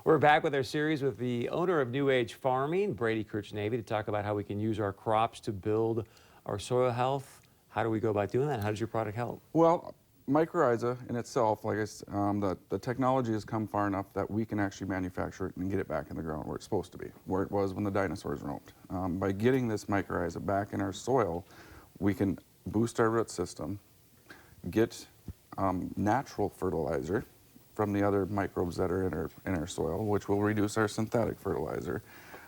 We're back with our series with the owner of New Age Farming, Brady Krchnavy, to talk about how we can use our crops to build our soil health. How do we go about doing that? How does your product help? Well, mycorrhiza in itself, like the technology has come far enough that we can actually manufacture it and get it back in the ground where it's supposed to be, where it was when the dinosaurs roamed. By getting this mycorrhiza back in our soil, we can boost our root system, get natural fertilizer from the other microbes that are in our soil, which will reduce our synthetic fertilizer.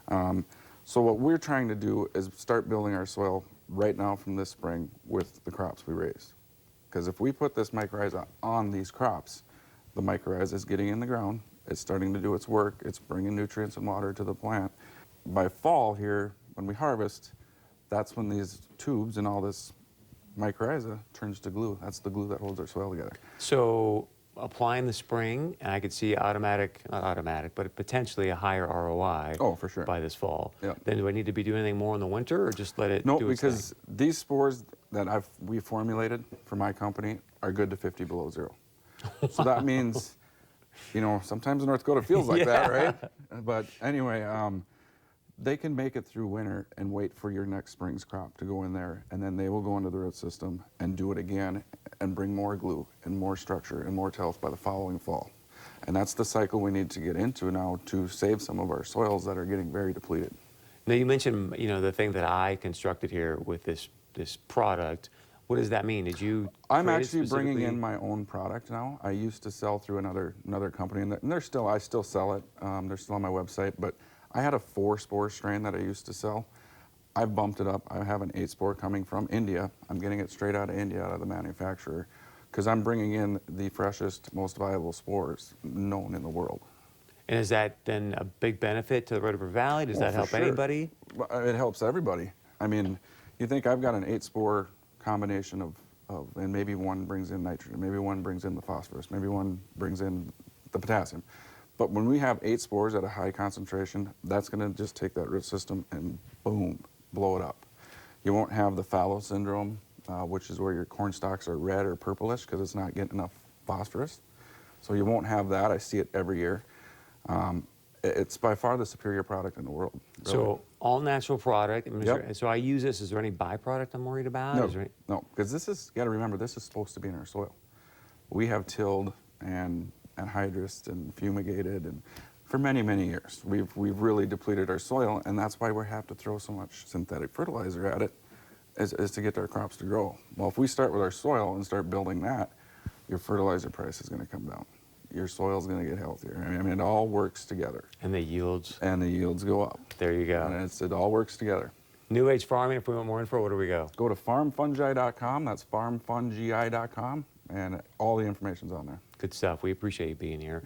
So what we're trying to do is start building our soil right now from this spring with the crops we raise. Because if we put this mycorrhiza on these crops, the mycorrhiza is getting in the ground, it's starting to do its work, it's bringing nutrients and water to the plant. By fall here, when we harvest, that's when these tubes and all this mycorrhiza turns to glue. That's the glue that holds our soil together. So apply in the spring, and I could see not automatic, but potentially a higher ROI For sure. by this fall. Yep. Then do I need to be doing anything more in the winter, or just let it No, do its because thing? these spores that we formulated for my company are good to 50 below zero. So that means, you know, sometimes North Dakota feels like that, right? But anyway, they can make it through winter and wait for your next spring's crop to go in there, and then they will go into the root system and do it again and bring more glue and more structure and more health by the following fall. And that's the cycle we need to get into now to save some of our soils that are getting very depleted. Now you mentioned, you know, the thing that I constructed here with this product. What does that mean? Did you? I'm create it actually bringing specifically? in my own product now. I used to sell through another company, and I still sell it. They're still on my website, but I had a 4-spore strain that I used to sell. I've bumped it up. I have an 8-spore coming from India. I'm getting it straight out of India, out of the manufacturer, because I'm bringing in the freshest, most viable spores known in the world. And is that then a big benefit to the Red River Valley? Does that For help sure. anybody? It helps everybody. I mean, you think I've got an 8-spore combination of, and maybe one brings in nitrogen, maybe one brings in the phosphorus, maybe one brings in the potassium. But when we have 8 spores at a high concentration, that's going to just take that root system and boom, blow it up. You won't have the fallow syndrome, which is where your corn stalks are red or purplish because it's not getting enough phosphorus. So you won't have that. I see it every year. It's by far the superior product in the world. Really. So all natural product. Yep. So I use this. Is there any byproduct I'm worried about? No, because you got to remember, this is supposed to be in our soil. We have tilled and hydrous and fumigated, and for many, many years. We've really depleted our soil, and that's why we have to throw so much synthetic fertilizer at it, is to get our crops to grow. Well, if we start with our soil and start building that, your fertilizer price is going to come down. Your soil's going to get healthier. I mean, it all works together. And the yields? And the yields go up. There you go. And it all works together. New Age Farming, if we want more info, where do we go? Go to farmfungi.com. That's farmfungi.com, and all the information's on there. Good stuff. We appreciate you being here.